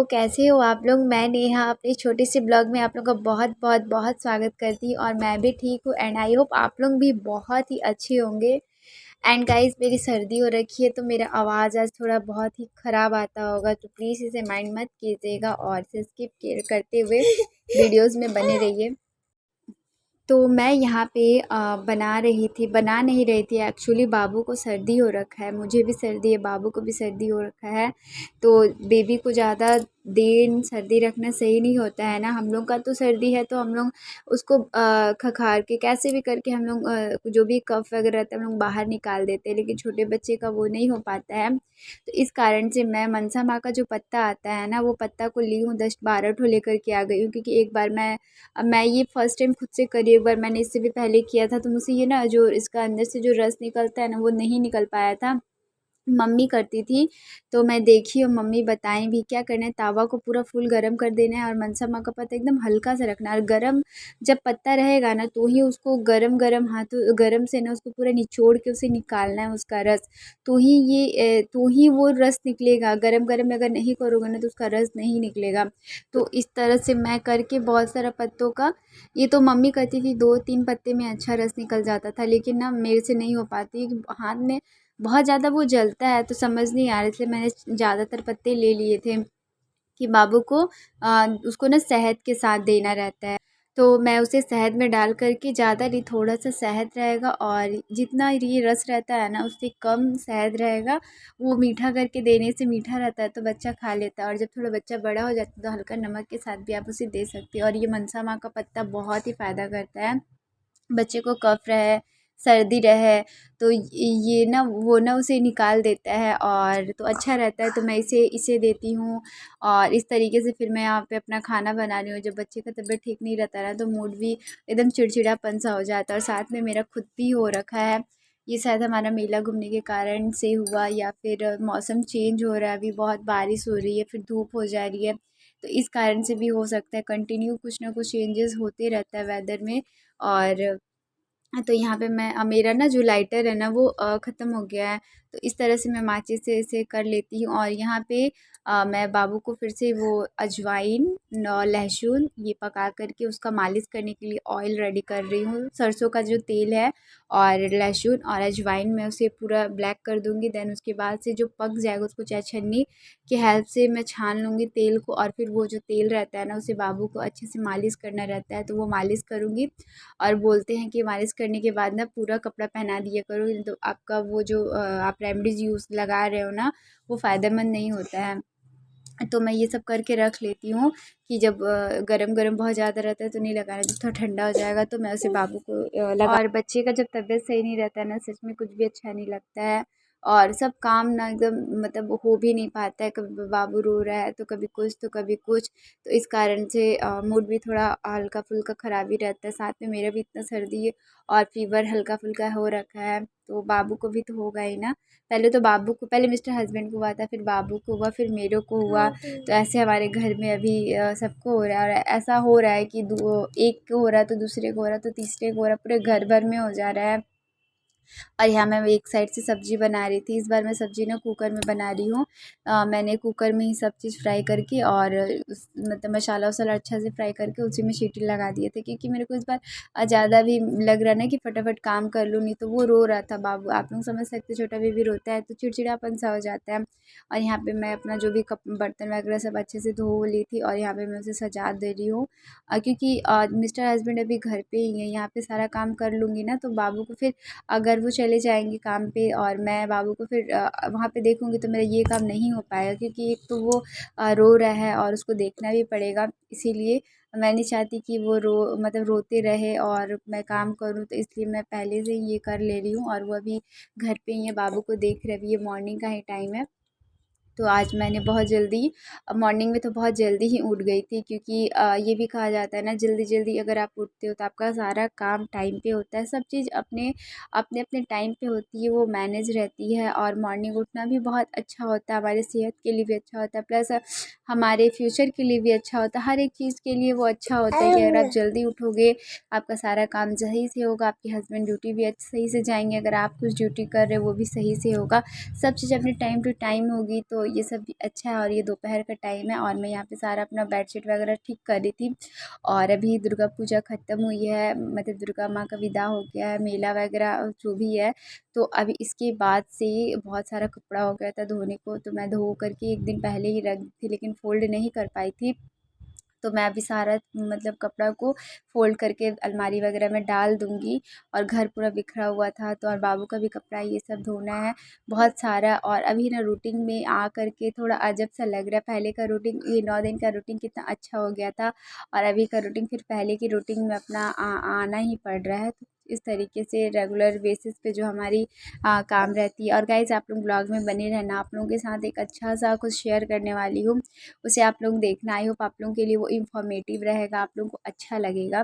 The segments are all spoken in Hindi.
कैसे हो आप लोग? मैं नेहा अपने छोटे से ब्लॉग में आप लोग का बहुत बहुत बहुत स्वागत करती हूँ और मैं भी ठीक हूँ एंड आई होप आप लोग भी बहुत ही अच्छे होंगे। एंड गाइस मेरी सर्दी हो रखी है तो मेरा आवाज़ आज थोड़ा बहुत ही ख़राब आता होगा, तो प्लीज़ इसे माइंड मत कीजिएगा और इसे स्किप करते हुए वीडियोज़ में बने रहिए। तो मैं यहाँ पे बना नहीं रही थी एक्चुअली। बाबू को सर्दी हो रखा है, मुझे भी सर्दी है, बाबू को भी सर्दी हो रखा है। तो बेबी को ज़्यादा देर सर्दी रखना सही नहीं होता है ना। हम लोग का तो सर्दी है तो हम लोग उसको खखार के कैसे भी करके हम लोग जो भी कफ वगैरह रहता है हम लोग बाहर निकाल देते हैं, लेकिन छोटे बच्चे का वो नहीं हो पाता है। तो इस कारण से मैं मनसा माँ का जो पत्ता आता है ना, वो पत्ता को ली हूँ, 10-12 ठो लेकर के आ गई हूँ, क्योंकि एक बार मैं ये फर्स्ट टाइम खुद से करी। एक बार मैंने इससे भी पहले किया था तो मुझसे ये ना जो इसका अंदर से जो रस निकलता है ना वो नहीं निकल पाया था। मम्मी करती थी तो मैं देखी और मम्मी बताएं भी क्या करना है। तावा को पूरा फुल गरम कर देना है और मनसा माँ का पत्ता एकदम हल्का सा रखना है। और गरम जब पत्ता रहेगा ना तो ही उसको गरम गरम हाथों गरम से ना उसको पूरा निचोड़ के उसे निकालना है उसका रस। तो ही वो रस निकलेगा। गरम गरम अगर नहीं करोगे ना तो उसका रस नहीं निकलेगा। तो इस तरह से मैं करके बहुत सारा पत्तों का, ये तो मम्मी कहती थी 2-3 पत्ते में अच्छा रस निकल जाता था, लेकिन ना मेरे से नहीं हो पाती। हाथ में बहुत ज़्यादा वो जलता है तो समझ नहीं आ रहा, इसलिए मैंने ज़्यादातर पत्ते ले लिए थे कि बाबू को उसको ना शहद के साथ देना रहता है। तो मैं उसे शहद में डाल कर के, ज़्यादा नहीं थोड़ा सा शहद रहेगा और जितना ये रस रहता है ना उससे कम शहद रहेगा। वो मीठा करके देने से मीठा रहता है तो बच्चा खा लेता है, और जब थोड़ा बच्चा बड़ा हो जाता है तो हल्का नमक के साथ भी आप उसे दे सकते हैं। और ये मनसा माँ का पत्ता बहुत ही फ़ायदा करता है। बच्चे को कफ रहे, सर्दी रहे तो ये ना वो ना उसे निकाल देता है और तो अच्छा रहता है। तो मैं इसे इसे देती हूँ। और इस तरीके से फिर मैं यहाँ पे अपना खाना बना रही हूँ। जब बच्चे का तबीयत ठीक नहीं रहता ना तो मूड भी एकदम चिड़चिड़ापन सा हो जाता है, और साथ में मेरा खुद भी हो रखा है। ये शायद हमारा मेला घूमने के कारण से हुआ, या फिर मौसम चेंज हो रहा है, अभी बहुत बारिश हो रही है फिर धूप हो जा रही है, तो इस कारण से भी हो सकता है। कंटिन्यू कुछ ना कुछ चेंजेस होते रहता है वेदर में। और तो यहाँ पे मैं मेरा ना जो लाइटर है ना वो ख़त्म हो गया है, तो इस तरह से मैं माचिस से इसे कर लेती हूँ। और यहाँ पे मैं बाबू को फिर से वो अजवाइन लहसुन ये पका करके उसका मालिश करने के लिए ऑयल रेडी कर रही हूँ। सरसों का जो तेल है और लहसुन और अजवाइन में उसे पूरा ब्लैक कर दूँगी। देन उसके बाद से जो पक जाएगा उसको चाहे छन्नी की हेल्प से मैं छान लूँगी तेल को, और फिर वो जो तेल रहता है ना उसे बाबू को अच्छे से मालिश करना रहता है, तो वो मालिश करूँगी। और बोलते हैं कि मालिश करने के बाद ना पूरा कपड़ा पहना दिया करो, नहीं तो आपका वो जो आप रेमेडीज़ यूज़ लगा रहे हो ना वो फ़ायदेमंद नहीं होता है। तो मैं ये सब करके रख लेती हूँ कि जब गरम गरम बहुत ज़्यादा रहता है तो नहीं लगाना, जब थोड़ा ठंडा हो जाएगा तो मैं उसे बाबू को लगा। और बच्चे का जब तबीयत सही नहीं रहता है ना, सच में कुछ भी अच्छा नहीं लगता है। और सब काम ना एकदम मतलब हो भी नहीं पाता है। कभी बाबू रो रहा है तो कभी कुछ तो कभी कुछ, तो इस कारण से मूड भी थोड़ा हल्का फुल्का ख़राब ही रहता है। साथ में मेरा भी इतना सर्दी है और फीवर हल्का फुल्का हो रखा है, तो बाबू को भी तो होगा ही ना। पहले मिस्टर हस्बैंड को हुआ था, फिर बाबू को हुआ, फिर मेरे को हुआ। तो ऐसे हमारे घर में अभी सबको हो रहा है, और ऐसा हो रहा है कि एक को हो रहा है तो दूसरे को हो रहा है तो तीसरे को हो रहा है, पूरे घर भर में हो जा रहा है। और यहाँ मैं एक साइड से सब्ज़ी बना रही थी। इस बार मैं सब्ज़ी ना कुकर में बना रही हूँ। मैंने कुकर में ही सब चीज़ फ्राई करके और उस मतलब मसाला वसाला अच्छा से फ्राई करके उसी में सीटी लगा दिए थे, क्योंकि मेरे को इस बार ज़्यादा भी लग रहा ना कि फटाफट काम कर लूँ। नहीं तो वो रो रहा था बाबू, आप लोग समझ सकते हैं, छोटा बेबी रोता है तो चिड़चिड़ापन सा हो जाता है। और यहाँ पे मैं अपना जो भी कप बर्तन वगैरह सब अच्छे से धो ली थी, और यहाँ पे मैं उसे सजा दे रही हूँ। क्योंकि मिस्टर हस्बैंड अभी घर पे ही हैं, यहाँ पे सारा काम कर लूँगी ना तो बाबू को फिर अगर वो चले जाएँगे काम पे और मैं बाबू को फिर वहाँ पे देखूँगी तो मेरा ये काम नहीं हो पाएगा, क्योंकि एक तो वो रो रहा है और उसको देखना भी पड़ेगा। इसीलिए मैं नहीं चाहती कि वो मतलब रोते रहे और मैं काम करूँ, तो इसलिए मैं पहले से ही ये कर ले रही हूँ। और वो अभी घर पे ही है, बाबू को देख रहे, अभी ये मॉर्निंग का ही टाइम है। तो आज मैंने बहुत जल्दी मॉर्निंग में तो बहुत जल्दी ही उठ गई थी, क्योंकि ये भी कहा जाता है ना, जल्दी जल्दी अगर आप उठते हो तो आपका सारा काम टाइम पे होता है। सब चीज़ अपने अपने अपने टाइम पे होती है, वो मैनेज रहती है। और मॉर्निंग उठना भी बहुत अच्छा होता है, हमारे सेहत के लिए भी अच्छा होता है, प्लस हमारे फ्यूचर के लिए भी अच्छा होता है। हर एक चीज़ के लिए वो अच्छा होता है कि अगर आप जल्दी उठोगे आपका सारा काम सही से होगा, आपके हस्बैंड ड्यूटी भी सही से जाएंगे, अगर आप कुछ ड्यूटी कर रहे हो वो भी सही से होगा। सब चीज़ अपने टाइम टू टाइम होगी तो तो ये सब भी अच्छा है। और ये दोपहर का टाइम है और मैं यहाँ पे सारा अपना बेडशीट वगैरह ठीक कर रही थी। और अभी दुर्गा पूजा ख़त्म हुई है, मतलब दुर्गा माँ का विदा हो गया है, मेला वगैरह जो भी है। तो अभी इसके बाद से बहुत सारा कपड़ा हो गया था धोने को, तो मैं धो करके एक दिन पहले ही रख दी थी, लेकिन फ़ोल्ड नहीं कर पाई थी। तो मैं अभी सारा मतलब कपड़ा को फ़ोल्ड करके अलमारी वगैरह में डाल दूँगी। और घर पूरा बिखरा हुआ था, तो और बाबू का भी कपड़ा ये सब धोना है बहुत सारा। और अभी ना रूटीन में आ कर के थोड़ा अजब सा लग रहा है। पहले का रूटीन, ये 9 दिन का रूटीन कितना अच्छा हो गया था, और अभी का रूटीन फिर पहले की रूटीन में अपना आना ही पड़ रहा है। तो इस तरीके से रेगुलर बेसिस पे जो हमारी काम रहती है। और गाइज़ आप लोग ब्लॉग में बने रहना, आप लोगों के साथ एक अच्छा सा कुछ शेयर करने वाली हूँ, उसे आप लोग देखना। आई होप आप लोगों के लिए वो इन्फॉर्मेटिव रहेगा, आप लोगों को अच्छा लगेगा।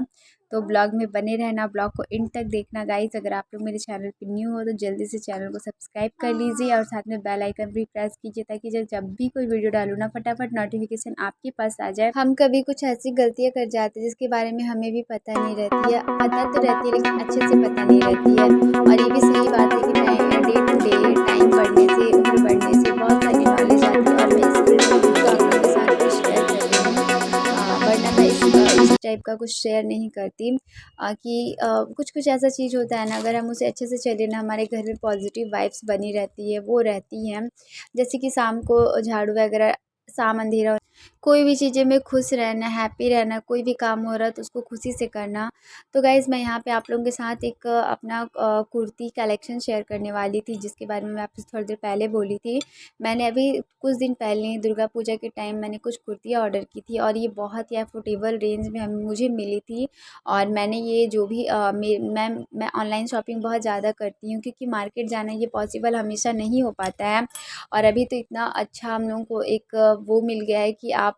तो ब्लॉग में बने रहना, ब्लॉग को एंड तक देखना गाइस। अगर आप लोग मेरे चैनल पे न्यू हो तो जल्दी से चैनल को सब्सक्राइब कर लीजिए और साथ में बेल आइकन भी प्रेस कीजिए, ताकि जब भी कोई वीडियो डालूँ ना, फटाफट नोटिफिकेशन आपके पास आ जाए। हम कभी कुछ ऐसी गलतियाँ कर जाते हैं जिसके बारे में हमें भी पता नहीं रहती है, पता तो रहती है लेकिन अच्छे से पता नहीं रहती है। और ये भी सही बात है कि डे टू डे टाइम बढ़ने से, उम्र बढ़ने से बहुत सारी नॉलेज आती है। और मैं इसके लिए तो आप लोगों के साथ कुछ शेयर कर रही हूँ, वरना मैं इस टाइप का कुछ शेयर नहीं करती। कि कुछ कुछ ऐसा चीज़ होता है ना, अगर हम उसे अच्छे से चले ना, हमारे घर में पॉजिटिव वाइब्स बनी रहती है, वो रहती हैं। जैसे कि शाम को झाड़ू वगैरह, शाम अंधेरा, कोई भी चीज़ें में खुश रहना, हैप्पी रहना, कोई भी काम हो रहा है तो उसको खुशी से करना। तो गाइज़ मैं यहाँ पे आप लोगों के साथ एक अपना कुर्ती कलेक्शन शेयर करने वाली थी, जिसके बारे में मैं आपसे थोड़ी देर पहले बोली थी। मैंने अभी कुछ दिन पहले दुर्गा पूजा के टाइम मैंने कुछ कुर्तियाँ ऑर्डर की थी, और ये बहुत ही अफोर्डेबल रेंज में मुझे मिली थी। और मैंने ये जो भी मैं ऑनलाइन शॉपिंग बहुत ज़्यादा करती हूँ, क्योंकि मार्केट जाना ये पॉसिबल हमेशा नहीं हो पाता है। और अभी तो इतना अच्छा हम लोगों को एक वो मिल गया है कि आप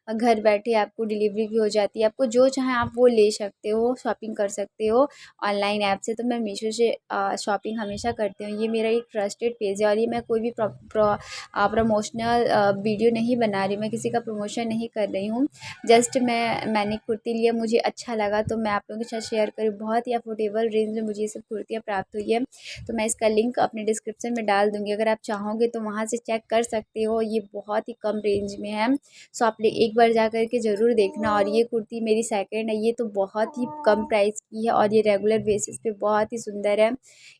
घर बैठे आपको डिलीवरी भी हो जाती है, आपको जो चाहें आप वो ले सकते हो, शॉपिंग कर सकते हो ऑनलाइन ऐप से। तो मैं मीशो से शॉपिंग हमेशा करती हूँ, ये मेरा एक ट्रस्टेड पेज है। और ये मैं कोई भी प्रमोशनल वीडियो नहीं बना रही, मैं किसी का प्रमोशन नहीं कर रही हूँ। जस्ट मैंने कुर्ती लिया, मुझे अच्छा लगा तो मैं आप लोगों के साथ शेयर करी। बहुत ही अफोर्डेबल रेंज में मुझे ये सब कुर्तियाँ प्राप्त हुई है। तो मैं इसका लिंक अपने डिस्क्रिप्शन में डाल दूँगी, अगर आप चाहोगे तो वहाँ से चेक कर सकते हो। ये बहुत ही कम रेंज में है, सो आप एक बार जा कर के ज़रूर देखना। और ये कुर्ती मेरी सेकंड है, ये तो बहुत ही कम प्राइस की है, और ये रेगुलर बेसिस पे बहुत ही सुंदर है।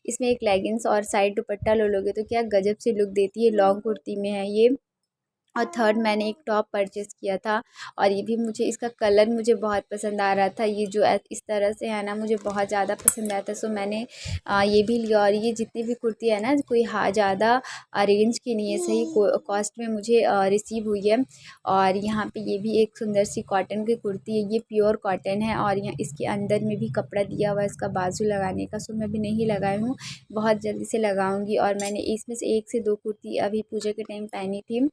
इसमें एक लेगिंग्स और साइड दुपट्टा ले लोगे तो क्या गजब से लुक देती है, लॉन्ग कुर्ती में है ये। और थर्ड मैंने एक टॉप परचेज़ किया था, और ये भी मुझे, इसका कलर मुझे बहुत पसंद आ रहा था। ये जो इस तरह से है ना, मुझे बहुत ज़्यादा पसंद आया था, सो मैंने ये भी लिया। और ये जितनी भी कुर्ती है ना, कोई ज़्यादा रेंज की नहीं है, सही कॉस्ट में मुझे रिसीव हुई है। और यहाँ पे ये भी एक सुंदर सी कॉटन की कुर्ती है, ये प्योर कॉटन है। और यहाँ इसके अंदर में भी कपड़ा दिया हुआ है इसका बाजू लगाने का, सो मैं अभी नहीं लगाई हूँ, बहुत जल्दी से लगाऊंगी। और मैंने इसमें से 1 से 2 कुर्ती अभी पूजा के टाइम पहनी थी,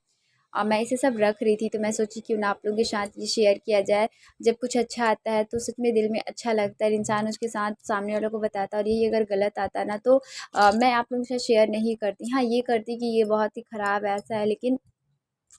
और मैं इसे सब रख रही थी, तो मैं सोची क्यों ना आप लोगों के साथ ये शेयर किया जाए। जब कुछ अच्छा आता है तो सच में दिल में अच्छा लगता है, इंसान उसके साथ सामने वालों को बताता है। और यही अगर गलत आता है ना, तो मैं आप लोगों के साथ शेयर नहीं करती। हाँ, ये करती कि ये बहुत ही ख़राब है, ऐसा है, लेकिन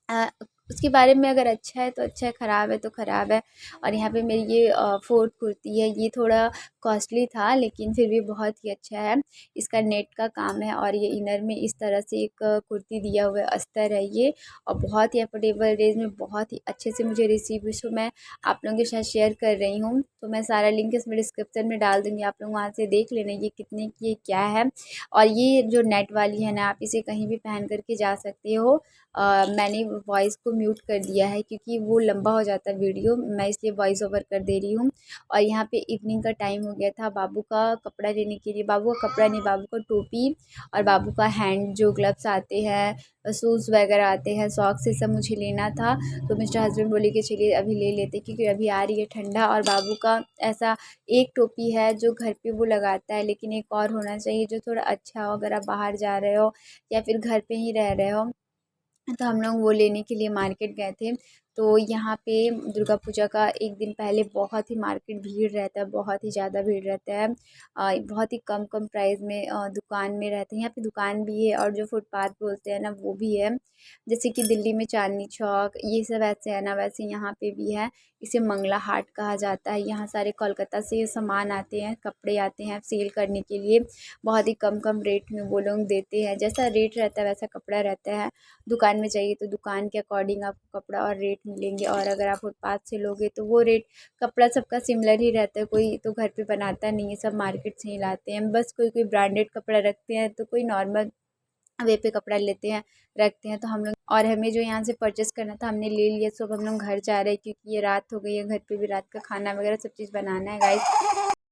अ, उसके बारे में अगर अच्छा है तो अच्छा है, ख़राब है तो ख़राब है। और यहाँ पे मेरी ये 4th कुर्ती है, ये थोड़ा कॉस्टली था लेकिन फिर भी बहुत ही अच्छा है। इसका नेट का काम है, और ये इनर में इस तरह से एक कुर्ती दिया हुआ है, अस्तर है ये। और बहुत ही अफोर्डेबल रेंज में बहुत ही अच्छे से मुझे रिसीव हुई, सो मैं आप लोगों के साथ शेयर कर रही हूँ। तो मैं सारा लिंक इसमें डिस्क्रिप्शन में डाल दूँगी, आप लोग वहाँ से देख लेना ये कितने की है, क्या है। और ये जो नेट वाली है ना, आप इसे कहीं भी पहन कर के जा सकते हो। मैंने वॉइस को म्यूट कर दिया है क्योंकि वो लंबा हो जाता है वीडियो, मैं इसलिए वॉइस ओवर कर दे रही हूँ। और यहाँ पे इवनिंग का टाइम हो गया था, बाबू का कपड़ा लेने के लिए, बाबू का कपड़ा नहीं, बाबू का टोपी और बाबू का हैंड जो ग्लव्स आते हैं, शूज़ वगैरह आते हैं, सॉक्स, ये सब मुझे लेना था। तो मिस्टर हस्बैंड बोले कि चलिए अभी ले लेते, क्योंकि अभी आ रही है ठंडा। और बाबू का ऐसा एक टोपी है जो घर पे वो लगाता है, लेकिन एक और होना चाहिए जो थोड़ा अच्छा हो, अगर आप बाहर जा रहे हो या फिर घर पे ही रह रहे हो। तो हम लोग वो लेने के लिए मार्केट गए थे। तो यहाँ पे दुर्गा पूजा का एक दिन पहले बहुत ही मार्केट भीड़ रहता है, बहुत ही ज़्यादा भीड़ रहता है। बहुत ही कम कम प्राइस में दुकान में रहते हैं। यहाँ पे दुकान भी है और जो फुटपाथ बोलते हैं ना वो भी है। जैसे कि दिल्ली में चांदनी चौक ये सब ऐसे है ना, वैसे यहाँ पे भी है। इसे मंगला हाट कहा जाता है। यहाँ सारे कोलकाता से सामान आते हैं, कपड़े आते हैं सेल करने के लिए। बहुत ही कम कम रेट में वो लोग देते हैं। जैसा रेट रहता है वैसा कपड़ा रहता है। दुकान में जाइए तो दुकान के अकॉर्डिंग आपको कपड़ा और रेट मिलेंगे, और अगर आप फुटपाथ से लोगे तो वो रेट, कपड़ा सबका सिमिलर ही रहता है। कोई तो घर पे बनाता नहीं है, सब मार्केट से ही लाते हैं। बस कोई कोई ब्रांडेड कपड़ा रखते हैं तो कोई नॉर्मल वे पे कपड़ा लेते हैं, रखते हैं। तो हम लोग, और हमें जो यहाँ से परचेस करना था हमने ले लिया। सो अब हम लोग घर जा रहे हैं क्योंकि ये रात हो गई है। घर पे भी रात का खाना वगैरह सब चीज़ बनाना है गाइस।